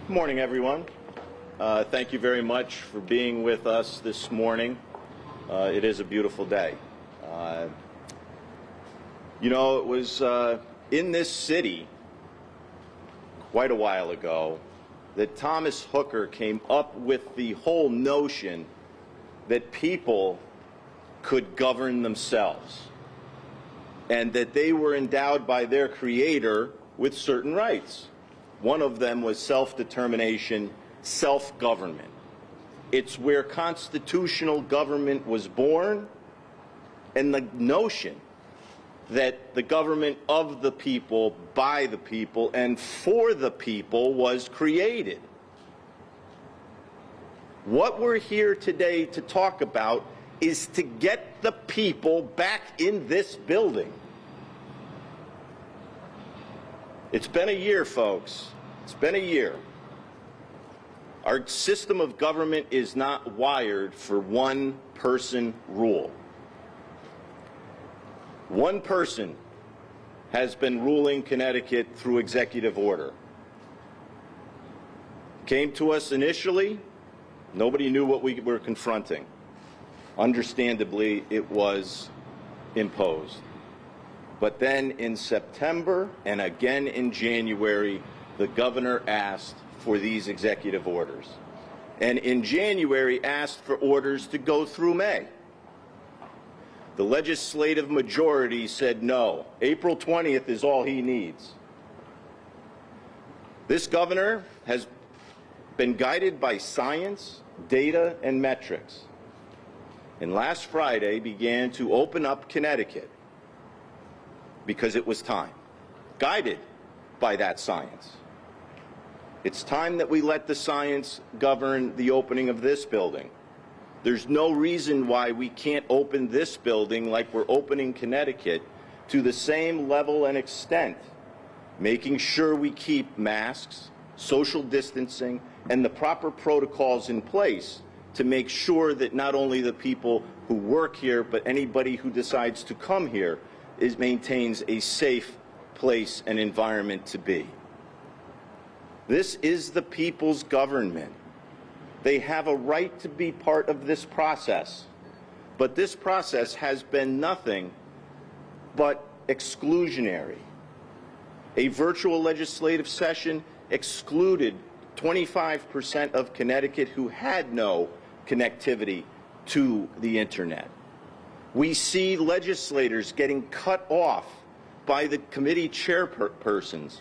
Good morning, everyone. Thank you very much for being with us this morning. It is a beautiful day. You know, it was in this city quite a while ago that Thomas Hooker came up with the whole notion that people could govern themselves and that they were endowed by their creator with certain rights. One of them was self-determination, self-government. It's where constitutional government was born, and the notion that the government of the people, by the people, and for the people was created. What we're here today to talk about is to get the people back in this building. It's been a year, folks. It's been a year. Our system of government is not wired for one-person rule. One person has been ruling Connecticut through executive order. Came to us initially, nobody knew what we were confronting. Understandably, it was imposed. But then in September and again in January, the governor asked for these executive orders. And in January, asked for orders to go through May. The legislative majority said no. April 20th is all he needs. This governor has been guided by science, data, and metrics. And last Friday began to open up Connecticut because it was time, guided by that science. It's time that we let the science govern the opening of this building. There's no reason why we can't open this building like we're opening Connecticut to the same level and extent, making sure we keep masks, social distancing, and the proper protocols in place to make sure that not only the people who work here, but anybody who decides to come here maintains a safe place and environment to be. This is the people's government. They have a right to be part of this process. But this process has been nothing but exclusionary. A virtual legislative session excluded 25% of Connecticut who had no connectivity to the internet. We see legislators getting cut off by the committee chairpersons.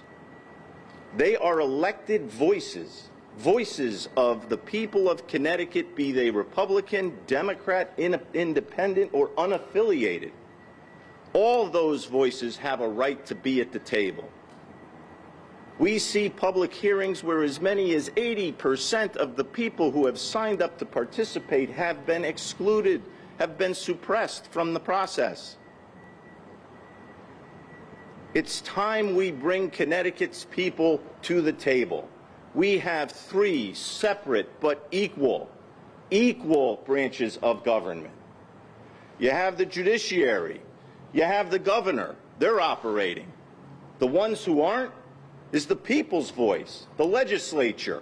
They are elected voices of the people of Connecticut, be they Republican, Democrat, independent, or unaffiliated. All those voices have a right to be at the table. We see public hearings where as many as 80% of the people who have signed up to participate have been excluded, have been suppressed from the process. It's time we bring Connecticut's people to the table. We have three separate but equal branches of government. You have the judiciary, you have the governor, they're operating. The ones who aren't is the people's voice, the legislature.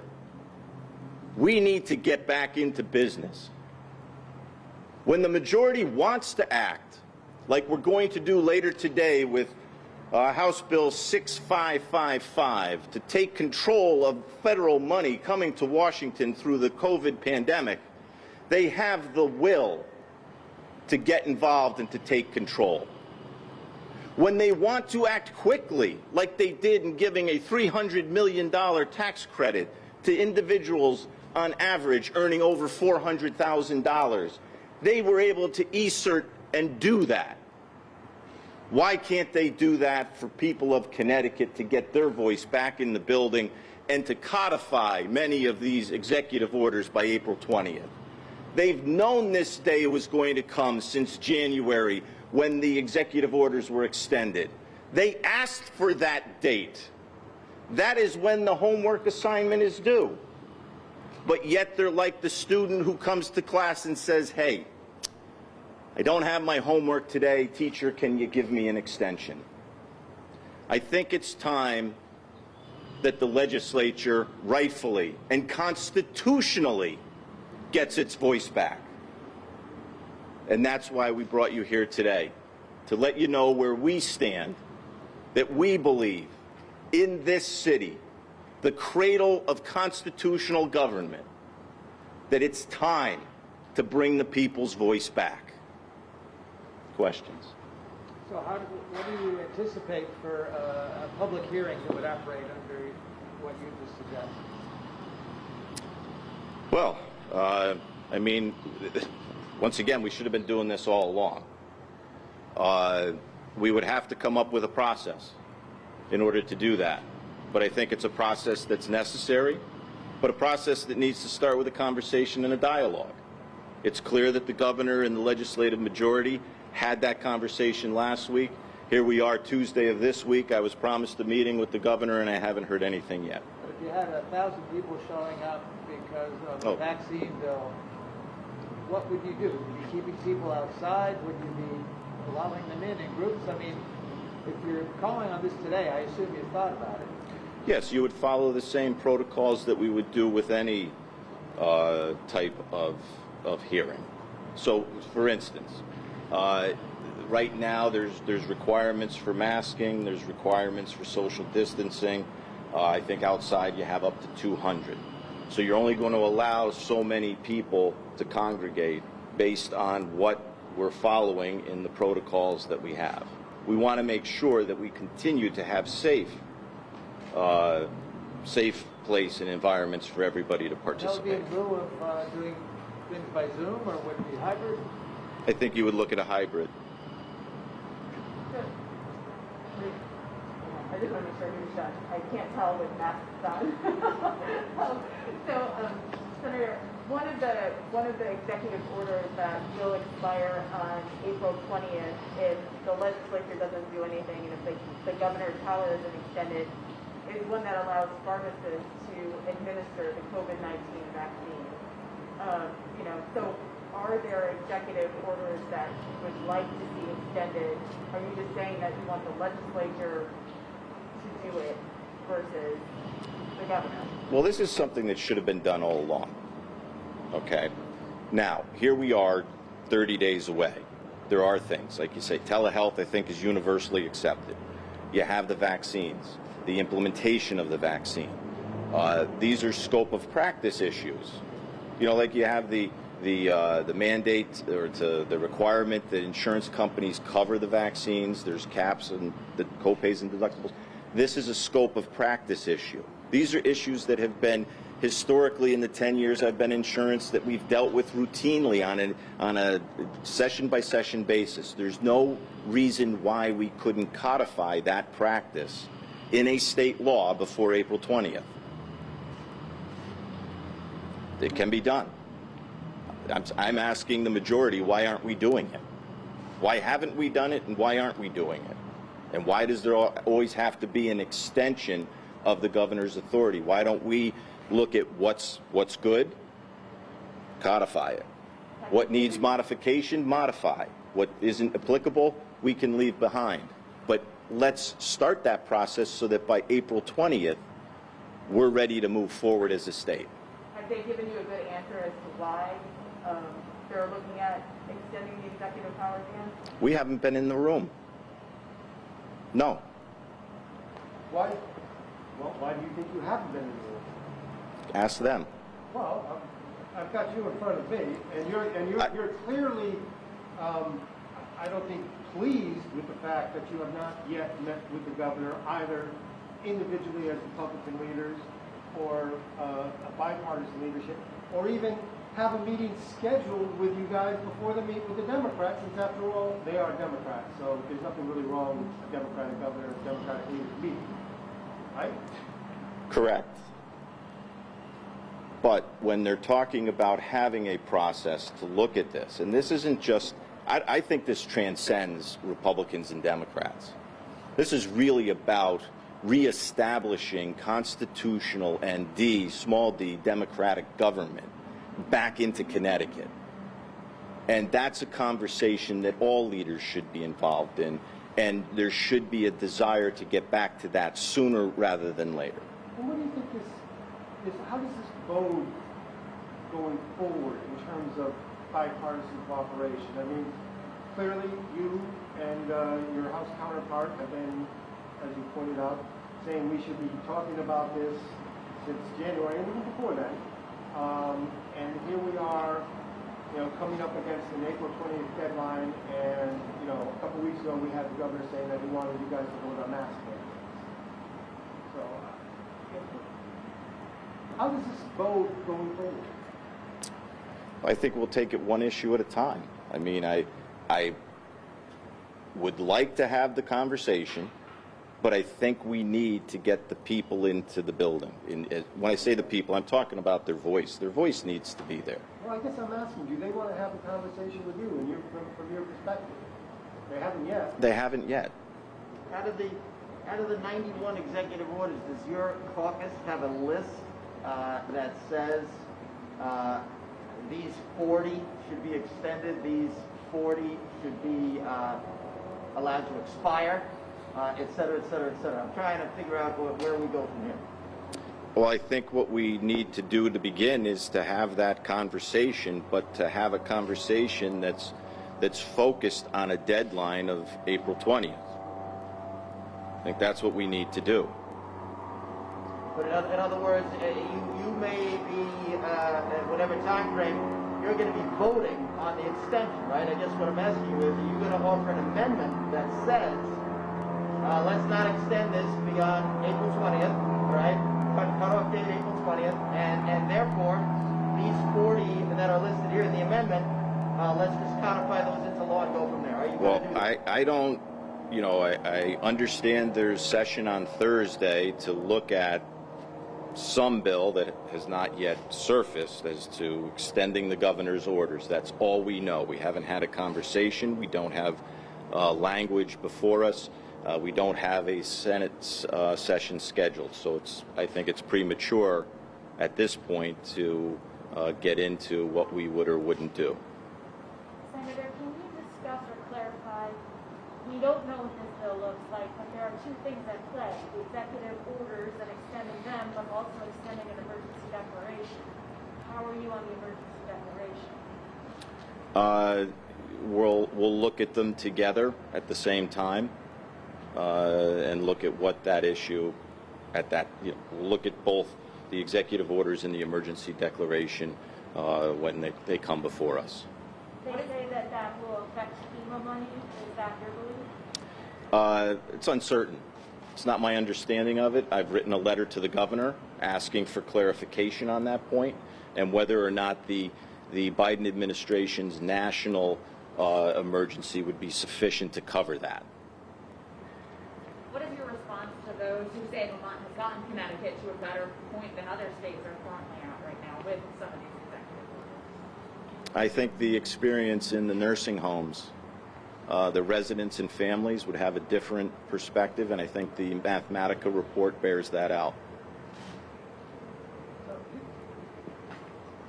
We need to get back into business. When the majority wants to act, like we're going to do later today with House Bill 6555 to take control of federal money coming to Washington through the COVID pandemic, they have the will to get involved and to take control. When they want to act quickly, like they did in giving a $300 million tax credit to individuals on average earning over $400,000, they were able to insert and do that. Why can't they do that for people of Connecticut to get their voice back in the building and to codify many of these executive orders by April 20th? They've known this day was going to come since January when the executive orders were extended. They asked for that date. That is when the homework assignment is due. But yet they're like the student who comes to class and says, hey, I don't have my homework today. Teacher, can you give me an extension? I think it's time that the legislature rightfully and constitutionally gets its voice back. And that's why we brought you here today, to let you know where we stand, that we believe in this city, the cradle of constitutional government, that it's time to bring the people's voice back. Questions? So what do you anticipate for a public hearing that would operate under what you just suggested? Well, I mean, once again, we should have been doing this all along. We would have to come up with a process in order to do that. But I think it's a process that's necessary, but a process that needs to start with a conversation and a dialogue. It's clear that the governor and the legislative majority had that conversation last week. Here we are Tuesday of this week. I was promised a meeting with the governor, and I haven't heard anything yet. But if you had 1,000 people showing up because of the vaccine bill, what would you do? Would you be keeping people outside? Would you be allowing them in groups? I mean, if you're calling on this today, I assume you thought about it. Yes, you would follow the same protocols that we would do with any type of hearing. So, for instance, right now there's requirements for masking, there's requirements for social distancing. I think outside you have up to 200. So you're only going to allow so many people to congregate based on what we're following in the protocols that we have. We want to make sure that we continue to have safe place and environments for everybody to participate. That would be in lieu of doing things by Zoom, or would it be hybrid? I think you would look at a hybrid. I just want to make sure who's done. I can't tell with masks on. Senator, one of the executive orders that will expire on April 20th if the legislature doesn't do anything, and if the governor's power isn't extended, is one that allows pharmacists to administer the COVID-19 vaccine. So are there executive orders that you would like to see extended? Are you just saying that you want the legislature to do it versus the governor? Well, this is something that should have been done all along. Okay. Now, here we are 30 days away. There are things, like you say, telehealth I think is universally accepted. You have the vaccines, the implementation of the vaccine. These are scope of practice issues. You know, like you have the mandate or the requirement that insurance companies cover the vaccines. There's caps and the copays and deductibles. This is a scope of practice issue. These are issues that have been historically in the 10 years I've been in insurance that we've dealt with routinely on a session-by-session basis. There's no reason why we couldn't codify that practice in a state law before April 20th. It can be done. I'm asking the majority, why aren't we doing it? Why haven't we done it, and why aren't we doing it? And why does there always have to be an extension of the governor's authority? Why don't we look at what's good, codify it? What needs modification, modify. What isn't applicable, we can leave behind. But let's start that process so that by April 20th, we're ready to move forward as a state. Have they given you a good answer as to why they're looking at extending the executive powers again? We haven't been in the room. No. Why? Well, why do you think you haven't been in the room? Ask them. Well, I've got you in front of me, and you're clearly, I don't think, pleased with the fact that you have not yet met with the governor, either individually as Republican leaders or a bipartisan leadership, or even have a meeting scheduled with you guys before they meet with the Democrats, since after all, they are Democrats, so there's nothing really wrong with a Democratic governor and Democratic leaders meeting, right? Correct. But when they're talking about having a process to look at this, and this isn't just, I think this transcends Republicans and Democrats. This is really about reestablishing constitutional and small d, democratic government back into Connecticut. And that's a conversation that all leaders should be involved in, and there should be a desire to get back to that sooner rather than later. is how does this bode going forward in terms of bipartisan cooperation? I mean, clearly you and your House counterpart have been, as you pointed out, saying we should be talking about this since January and even before then. And here we are, you know, coming up against an April 20th deadline, and you know, a couple weeks ago we had the governor saying that he wanted you guys to vote on mask mandates. So, how does this bode going forward? I think we'll take it one issue at a time. I mean, I would like to have the conversation, but I think we need to get the people into the building. When I say the people, I'm talking about their voice. Their voice needs to be there. Well, I guess I'm asking you, they want to have a conversation with you and from your perspective. They haven't yet. They haven't yet. Out of the 91 executive orders, does your caucus have a list that says these 40 should be extended, these 40 should be allowed to expire, et cetera, et cetera, et cetera? I'm trying to figure out where we go from here. Well, I think what we need to do to begin is to have that conversation, but to have a conversation that's focused on a deadline of April 20th. I think that's what we need to do. But in other words, you may be, whatever time frame, you're going to be voting on the extension, right? I guess what I'm asking you is, are you going to offer an amendment that says, let's not extend this beyond April 20th, right? Cut off date April 20th, and therefore, these 40 that are listed here in the amendment, let's just codify those into law and go from there. Are you going to do that? I don't, you know, I understand there's session on Thursday to look at some bill that has not yet surfaced as to extending the governor's orders. That's all we know. We haven't had a conversation. We don't have language before us. We don't have a Senate session scheduled. So I think it's premature at this point to get into what we would or wouldn't do. Senator, can you discuss or clarify, we don't know what this bill looks like, but there are two things at play, the executive orders and extending them, but also extending an emergency declaration. How are you on the emergency declaration? We'll look at them together at the same time and look at what that issue at that, you know, we'll look at both the executive orders and the emergency declaration when they come before us. They say that that will affect FEMA money. Is that your belief? It's uncertain. It's not my understanding of it. I've written a letter to the governor asking for clarification on that point and whether or not the Biden administration's national emergency would be sufficient to cover that. What is your response to those who say Lamont has gotten Connecticut to a better point than other states are currently at right now with some of these executive orders? I think the experience in the nursing homes, the residents and families would have a different perspective, and I think the Mathematica report bears that out.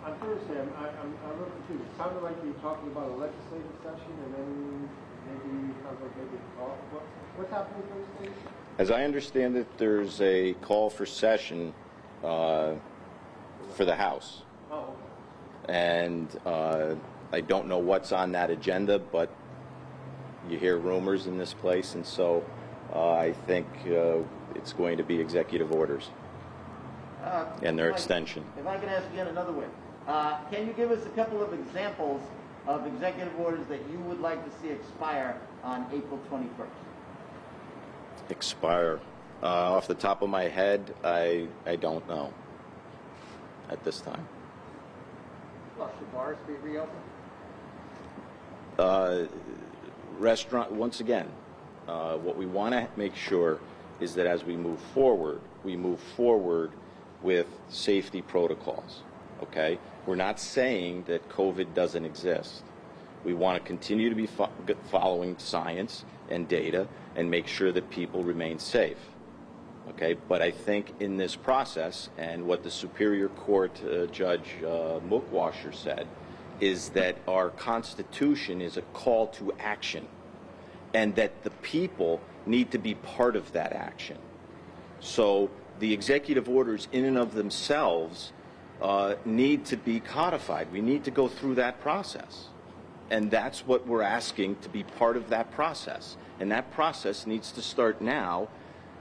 On Thursday, I'm a little confused. It sounded like you were talking about a legislative session, and then maybe it sounds like maybe a call. What's happening Thursday? As I understand it, there's a call for session for the House. Oh, okay. And I don't know what's on that agenda, but you hear rumors in this place, and so I think it's going to be executive orders and their extension. If I can ask again another way, can you give us a couple of examples of executive orders that you would like to see expire on April 21st? Expire. Off the top of my head, I don't know at this time. Well, should bars be reopened? Restaurant, once again, what we want to make sure is that as we move forward with safety protocols, okay? We're not saying that COVID doesn't exist. We want to continue to be following science and data and make sure that people remain safe, okay? But I think in this process, and what the Superior Court Judge Mookwasher said, is that our Constitution is a call to action, and that the people need to be part of that action. So the executive orders in and of themselves need to be codified. We need to go through that process. And that's what we're asking to be part of that process. And that process needs to start now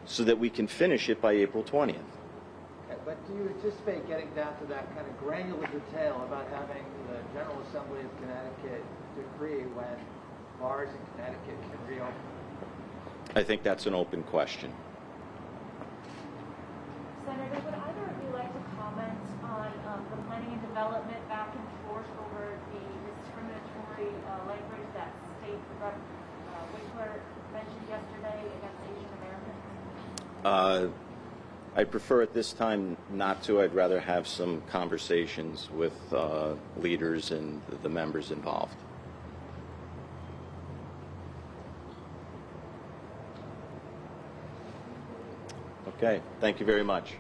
so that we can finish it by April 20th. Okay, but do you anticipate getting down to that kind of granular detail about having the General Assembly of Connecticut decree when bars in Connecticut can reopen? I think that's an open question. Senator, would either of you like to comment on the planning and development back and forth over the discriminatory language that State Rep. Winkler mentioned yesterday against Asian Americans? I prefer at this time not to. I'd rather have some conversations with leaders and the members involved. Okay, thank you very much.